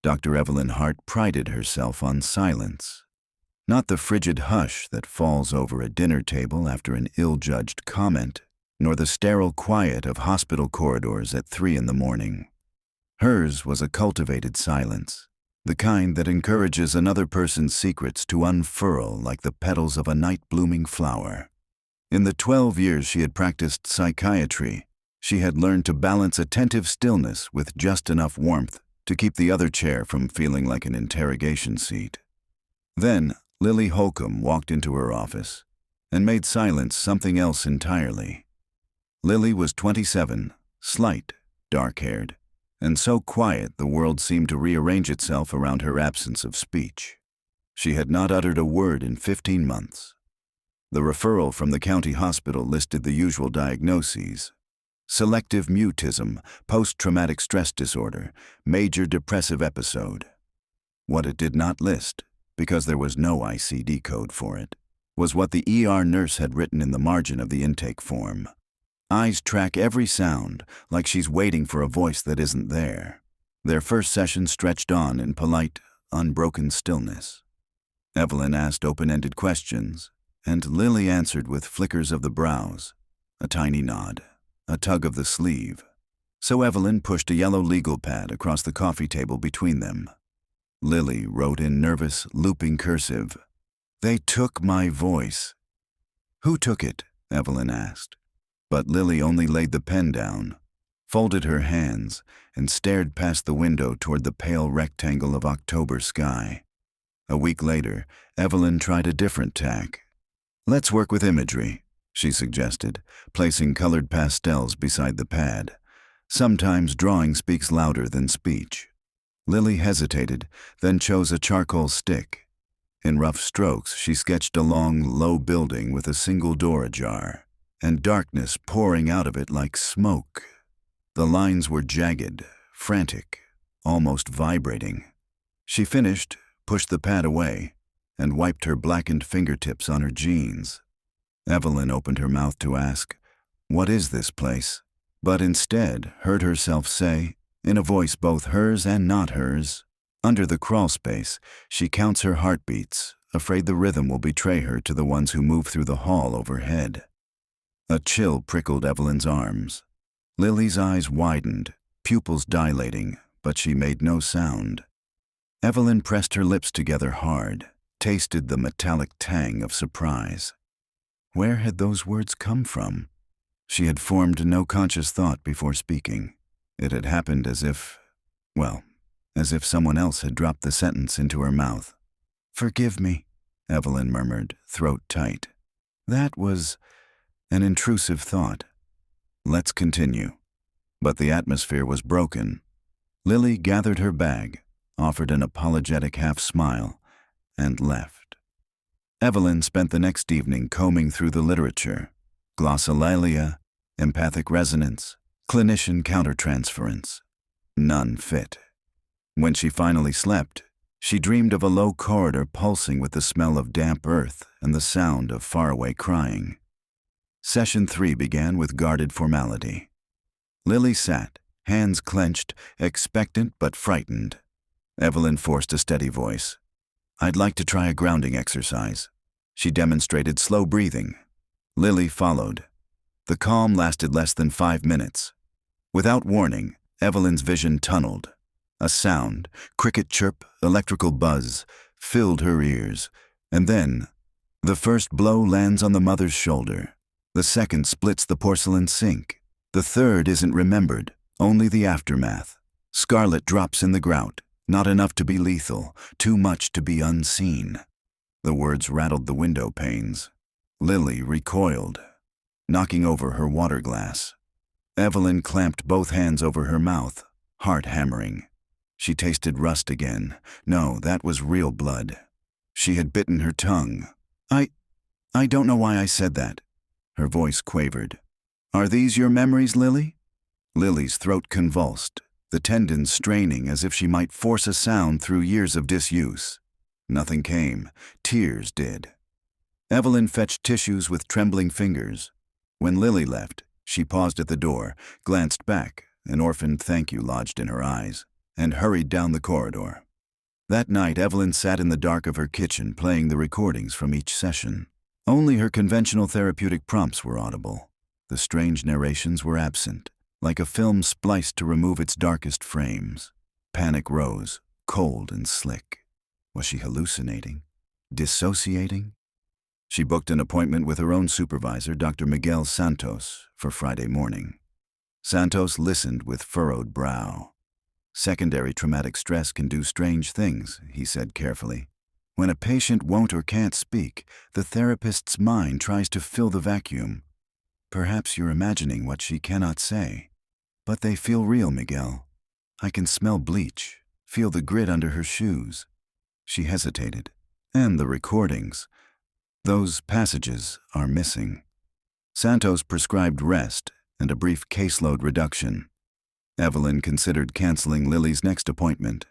Dr. Evelyn Hart prided herself on silence. Not the frigid hush that falls over a dinner table after an ill-judged comment, nor the sterile quiet of hospital corridors at 3 in the morning. Hers was a cultivated silence, the kind that encourages another person's secrets to unfurl like the petals of a night-blooming flower. In the 12 years she had practiced psychiatry, she had learned to balance attentive stillness with just enough warmth to keep the other chair from feeling like an interrogation seat. Then, Lily Holcomb walked into her office and made silence something else entirely. Lily was 27, slight, dark-haired, and so quiet the world seemed to rearrange itself around her absence of speech. She had not uttered a word in 15 months. The referral from the county hospital listed the usual diagnoses: selective mutism, post-traumatic stress disorder, major depressive episode. What it did not list, because there was no ICD code for it, was what the ER nurse had written in the margin of the intake form. Eyes track every sound, like she's waiting for a voice that isn't there. Their first session stretched on in polite, unbroken stillness. Evelyn asked open-ended questions, and Lily answered with flickers of the brows, a tiny nod, a tug of the sleeve. So Evelyn pushed a yellow legal pad across the coffee table between them. Lily wrote in nervous, looping cursive, "They took my voice." "Who took it?" Evelyn asked. But Lily only laid the pen down, folded her hands, and stared past the window toward the pale rectangle of October sky. A week later, Evelyn tried a different tack. "Let's work with imagery," she suggested, placing colored pastels beside the pad. Sometimes drawing speaks louder than speech. Lily hesitated, then chose a charcoal stick. In rough strokes, she sketched a long, low building with a single door ajar, and darkness pouring out of it like smoke. The lines were jagged, frantic, almost vibrating. She finished, pushed the pad away, and wiped her blackened fingertips on her jeans. Evelyn opened her mouth to ask, "What is this place?" but instead heard herself say, in a voice both hers and not hers, "Under the crawl space, she counts her heartbeats, afraid the rhythm will betray her to the ones who move through the hall overhead." A chill prickled Evelyn's arms. Lily's eyes widened, pupils dilating, but she made no sound. Evelyn pressed her lips together hard, tasted the metallic tang of surprise. Where had those words come from? She had formed no conscious thought before speaking. It had happened as if someone else had dropped the sentence into her mouth. "Forgive me," Evelyn murmured, throat tight. That was an intrusive thought. Let's continue. But the atmosphere was broken. Lily gathered her bag, offered an apologetic half-smile, and left. Evelyn spent the next evening combing through the literature: glossolalia, empathic resonance, clinician countertransference. None fit. When she finally slept, she dreamed of a low corridor pulsing with the smell of damp earth and the sound of faraway crying. Session 3 began with guarded formality. Lily sat, hands clenched, expectant but frightened. Evelyn forced a steady voice. "I'd like to try a grounding exercise." She demonstrated slow breathing. Lily followed. The calm lasted less than 5 minutes. Without warning, Evelyn's vision tunneled. A sound, cricket chirp, electrical buzz, filled her ears. And then, the first blow lands on the mother's shoulder. The second splits the porcelain sink. The third isn't remembered, only the aftermath. Scarlet drops in the grout, not enough to be lethal, too much to be unseen. The words rattled the window panes. Lily recoiled, knocking over her water glass. Evelyn clamped both hands over her mouth, heart hammering. She tasted rust again. No, that was real blood. She had bitten her tongue. I don't know why I said that." Her voice quavered. "Are these your memories, Lily?" Lily's throat convulsed, the tendons straining as if she might force a sound through years of disuse. Nothing came. Tears did. Evelyn fetched tissues with trembling fingers. When Lily left, she paused at the door, glanced back, an orphaned thank you lodged in her eyes. and hurried down the corridor. That night, Evelyn sat in the dark of her kitchen playing the recordings from each session. Only her conventional therapeutic prompts were audible. The strange narrations were absent, like a film spliced to remove its darkest frames. Panic rose, cold and slick. Was she hallucinating? Dissociating? She booked an appointment with her own supervisor, Dr. Miguel Santos, for Friday morning. Santos listened with furrowed brow. "Secondary traumatic stress can do strange things," he said carefully. "When a patient won't or can't speak, the therapist's mind tries to fill the vacuum. Perhaps you're imagining what she cannot say. But they feel real, Miguel. I can smell bleach, feel the grit under her shoes." She hesitated. "And the recordings. Those passages are missing." Santos prescribed rest and a brief caseload reduction. Evelyn considered canceling Lily's next appointment.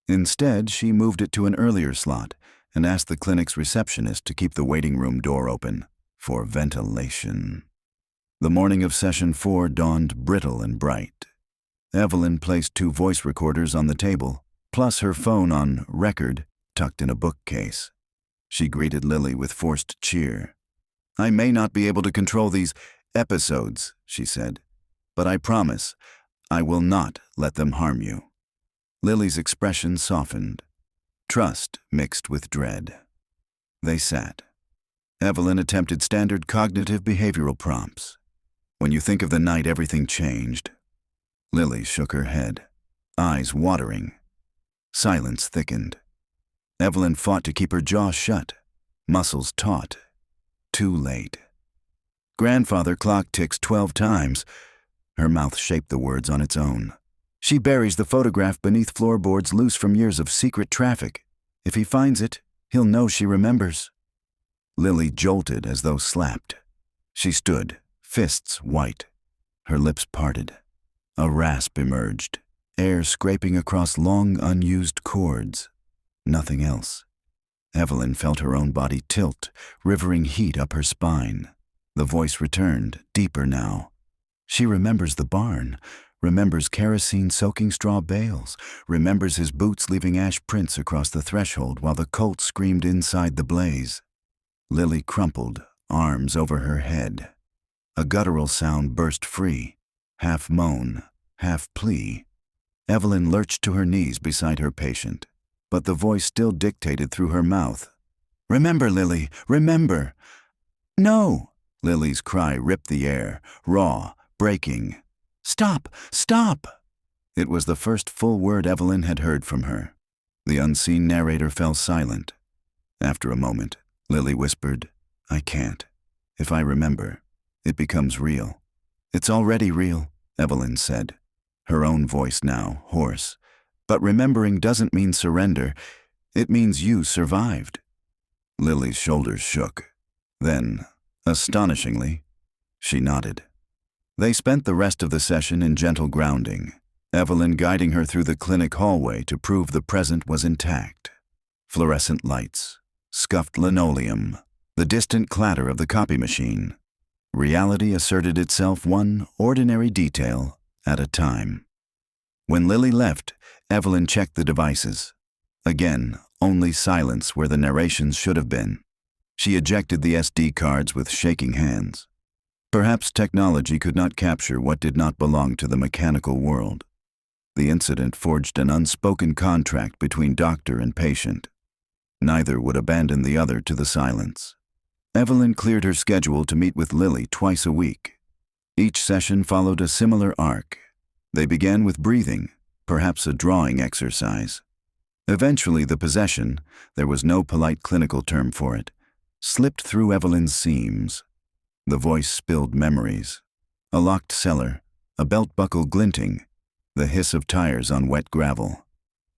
Instead, she moved it to an earlier slot and asked the clinic's receptionist to keep the waiting room door open for ventilation. The morning of session 4 dawned brittle and bright. Evelyn placed 2 voice recorders on the table, plus her phone on record tucked in a bookcase. She greeted Lily with forced cheer. "I may not be able to control these episodes," she said, "but I promise I will not let them harm you." Lily's expression softened, trust mixed with dread. They sat. Evelyn attempted standard cognitive behavioral prompts. "When you think of the night everything changed." Lily shook her head, eyes watering. Silence thickened. Evelyn fought to keep her jaw shut, muscles taut. Too late. "Grandfather clock ticks 12 times. Her mouth shaped the words on its own. "She buries the photograph beneath floorboards loose from years of secret traffic. If he finds it, he'll know she remembers." Lily jolted as though slapped. She stood, fists white. Her lips parted. A rasp emerged, air scraping across long unused cords. Nothing else. Evelyn felt her own body tilt, rivering heat up her spine. The voice returned, deeper now. She remembers the barn, remembers kerosene-soaking straw bales, remembers his boots leaving ash prints across the threshold while the colt screamed inside the blaze. Lily crumpled, arms over her head. A guttural sound burst free, half moan, half plea. Evelyn lurched to her knees beside her patient, but the voice still dictated through her mouth. "Remember, Lily, remember!" "No!" Lily's cry ripped the air, raw, breaking. "Stop! Stop!" It was the first full word Evelyn had heard from her. The unseen narrator fell silent. After a moment, Lily whispered, "I can't. If I remember, it becomes real." "It's already real," Evelyn said, her own voice now hoarse. "But remembering doesn't mean surrender. It means you survived." Lily's shoulders shook. Then, astonishingly, she nodded. They spent the rest of the session in gentle grounding, Evelyn guiding her through the clinic hallway to prove the present was intact. Fluorescent lights, scuffed linoleum, the distant clatter of the copy machine. Reality asserted itself one ordinary detail at a time. When Lily left, Evelyn checked the devices. Again, only silence where the narrations should have been. She ejected the SD cards with shaking hands. Perhaps technology could not capture what did not belong to the mechanical world. The incident forged an unspoken contract between doctor and patient. Neither would abandon the other to the silence. Evelyn cleared her schedule to meet with Lily twice a week. Each session followed a similar arc. They began with breathing, perhaps a drawing exercise. Eventually the possession, there was no polite clinical term for it, slipped through Evelyn's seams. The voice spilled memories. A locked cellar, a belt buckle glinting, the hiss of tires on wet gravel.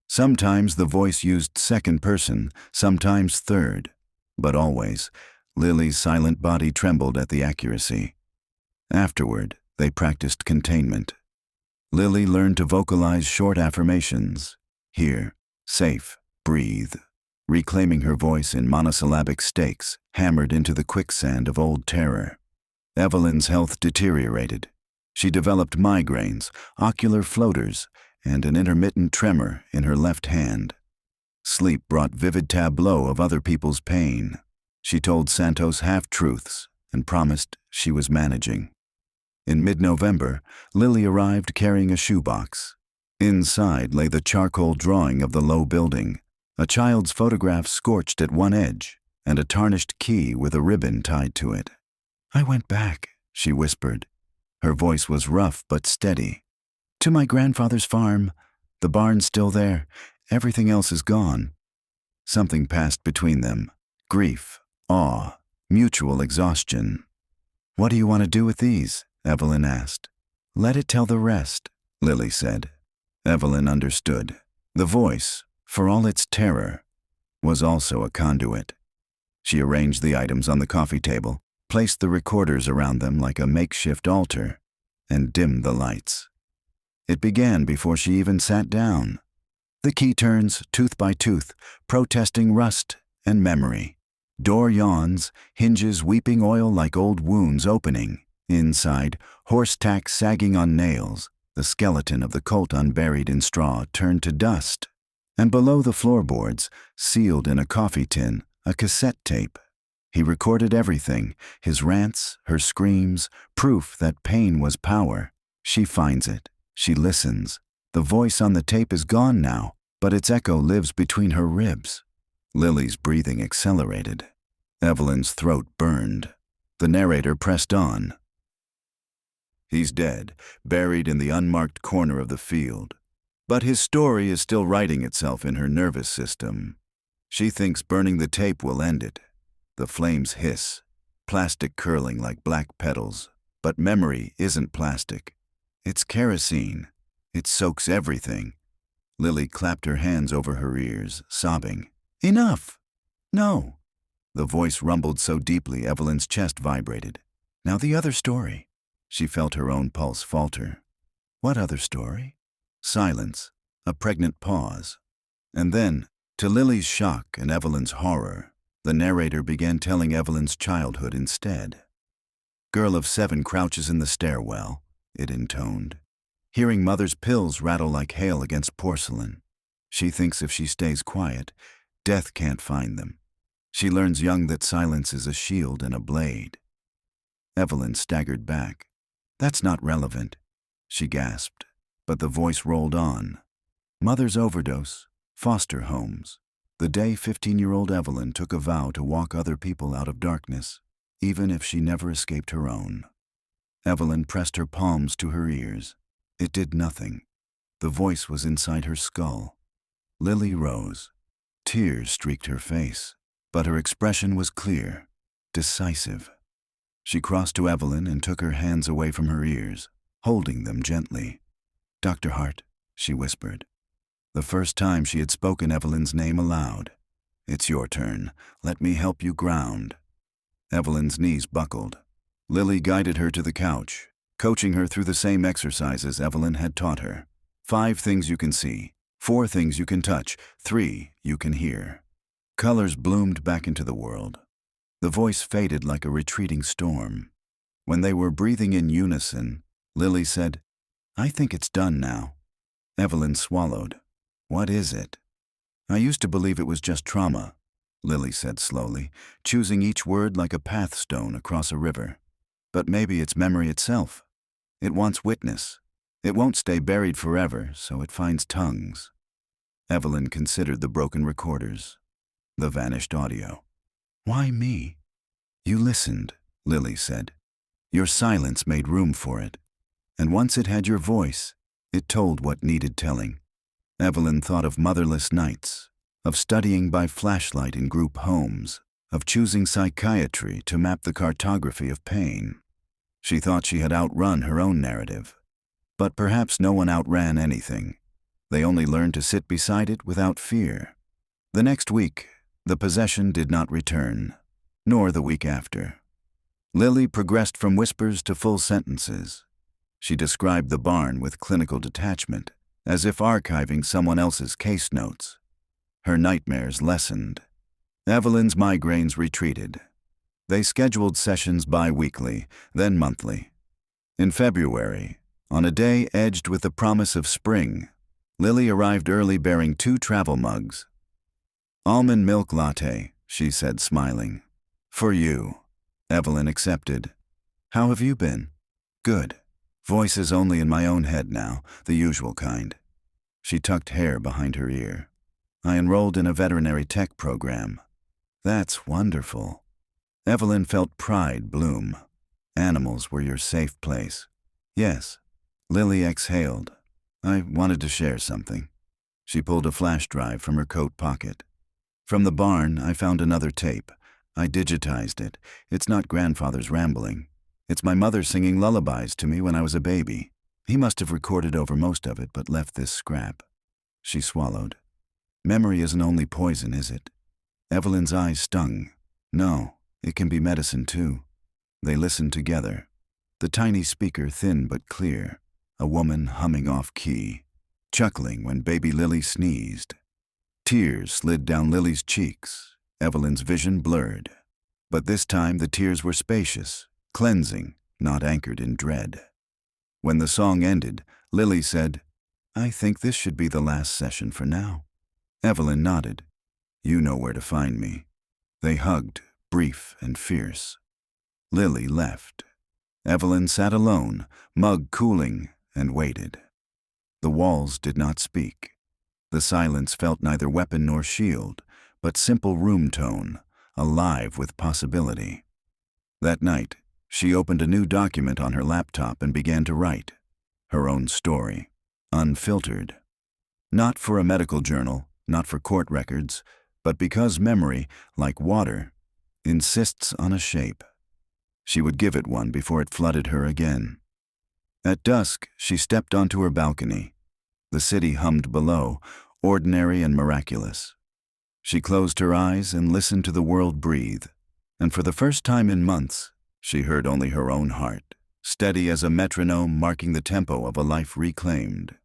Sometimes the voice used second person, sometimes third, but always, Lily's silent body trembled at the accuracy. Afterward, they practiced containment. Lily learned to vocalize short affirmations. Here, safe, breathe. Reclaiming her voice in monosyllabic stakes, hammered into the quicksand of old terror. Evelyn's health deteriorated. She developed migraines, ocular floaters, and an intermittent tremor in her left hand. Sleep brought vivid tableau of other people's pain. She told Santos half-truths and promised she was managing. In mid-November, Lily arrived carrying a shoebox. Inside lay the charcoal drawing of the low building, a child's photograph scorched at one edge, and a tarnished key with a ribbon tied to it. "I went back," she whispered. Her voice was rough but steady. "To my grandfather's farm. The barn's still there. Everything else is gone." Something passed between them. Grief, awe, mutual exhaustion. "What do you want to do with these?" Evelyn asked. "Let it tell the rest," Lily said. Evelyn understood. The voice, for all its terror, was also a conduit. She arranged the items on the coffee table, placed the recorders around them like a makeshift altar, and dimmed the lights. It began before she even sat down. The key turns, tooth by tooth, protesting rust and memory. Door yawns, hinges weeping oil like old wounds opening. Inside, horse tack sagging on nails, the skeleton of the colt unburied in straw turned to dust. And below the floorboards, sealed in a coffee tin, a cassette tape. He recorded everything, his rants, her screams, proof that pain was power. She finds it. She listens. The voice on the tape is gone now, but its echo lives between her ribs. Lily's breathing accelerated. Evelyn's throat burned. The narrator pressed on. "He's dead, buried in the unmarked corner of the field. But his story is still writing itself in her nervous system. She thinks burning the tape will end it. The flames hiss, plastic curling like black petals. But memory isn't plastic. It's kerosene. It soaks everything." Lily clapped her hands over her ears, sobbing. "Enough! No!" The voice rumbled so deeply Evelyn's chest vibrated. "Now the other story." She felt her own pulse falter. "What other story?" Silence, a pregnant pause. And then, to Lily's shock and Evelyn's horror, the narrator began telling Evelyn's childhood instead. "Girl of 7 crouches in the stairwell," it intoned, hearing mother's pills rattle like hail against porcelain. She thinks if she stays quiet, death can't find them. She learns young that silence is a shield and a blade. Evelyn staggered back. "That's not relevant," she gasped, but the voice rolled on. Mother's overdose, foster homes. The day 15-year-old Evelyn took a vow to walk other people out of darkness, even if she never escaped her own. Evelyn pressed her palms to her ears. It did nothing. The voice was inside her skull. Lily rose. Tears streaked her face, but her expression was clear, decisive. She crossed to Evelyn and took her hands away from her ears, holding them gently. "Dr. Hart," she whispered. The first time she had spoken Evelyn's name aloud. "It's your turn. Let me help you ground." Evelyn's knees buckled. Lily guided her to the couch, coaching her through the same exercises Evelyn had taught her. 5 things you can see, 4 things you can touch, 3 you can hear. Colors bloomed back into the world. The voice faded like a retreating storm. When they were breathing in unison, Lily said, "I think it's done now." Evelyn swallowed. "What is it?" "I used to believe it was just trauma," Lily said slowly, choosing each word like a pathstone across a river. "But maybe it's memory itself. It wants witness. It won't stay buried forever, so it finds tongues." Evelyn considered the broken recorders, the vanished audio. "Why me?" "You listened," Lily said. "Your silence made room for it. And once it had your voice, it told what needed telling." Evelyn thought of motherless nights, of studying by flashlight in group homes, of choosing psychiatry to map the cartography of pain. She thought she had outrun her own narrative. But perhaps no one outran anything. They only learned to sit beside it without fear. The next week, the possession did not return, nor the week after. Lily progressed from whispers to full sentences. She described the barn with clinical detachment, as if archiving someone else's case notes. Her nightmares lessened. Evelyn's migraines retreated. They scheduled sessions bi-weekly, then monthly. In February, on a day edged with the promise of spring, Lily arrived early bearing 2 travel mugs. "Almond milk latte," she said, smiling. "For you." Evelyn accepted. "How have you been?" "Good." Voices only in my own head now, the usual kind. She tucked hair behind her ear. "I enrolled in a veterinary tech program." "That's wonderful." Evelyn felt pride bloom. "Animals were your safe place." "Yes." Lily exhaled. "I wanted to share something." She pulled a flash drive from her coat pocket. "From the barn, I found another tape. I digitized it. It's not grandfather's rambling. It's my mother singing lullabies to me when I was a baby. He must have recorded over most of it, but left this scrap." She swallowed. "Memory isn't only poison, is it?" Evelyn's eyes stung. "No, it can be medicine too." They listened together. The tiny speaker thin but clear, a woman humming off key, chuckling when baby Lily sneezed. Tears slid down Lily's cheeks. Evelyn's vision blurred. But this time the tears were spacious, cleansing, not anchored in dread. When the song ended, Lily said, "I think this should be the last session for now." Evelyn nodded. "You know where to find me." They hugged, brief and fierce. Lily left. Evelyn sat alone, mug cooling, and waited. The walls did not speak. The silence felt neither weapon nor shield, but simple room tone, alive with possibility. That night, she opened a new document on her laptop and began to write. Her own story, unfiltered. Not for a medical journal, not for court records, but because memory, like water, insists on a shape. She would give it one before it flooded her again. At dusk, she stepped onto her balcony. The city hummed below, ordinary and miraculous. She closed her eyes and listened to the world breathe, and for the first time in months, she heard only her own heart, steady as a metronome marking the tempo of a life reclaimed.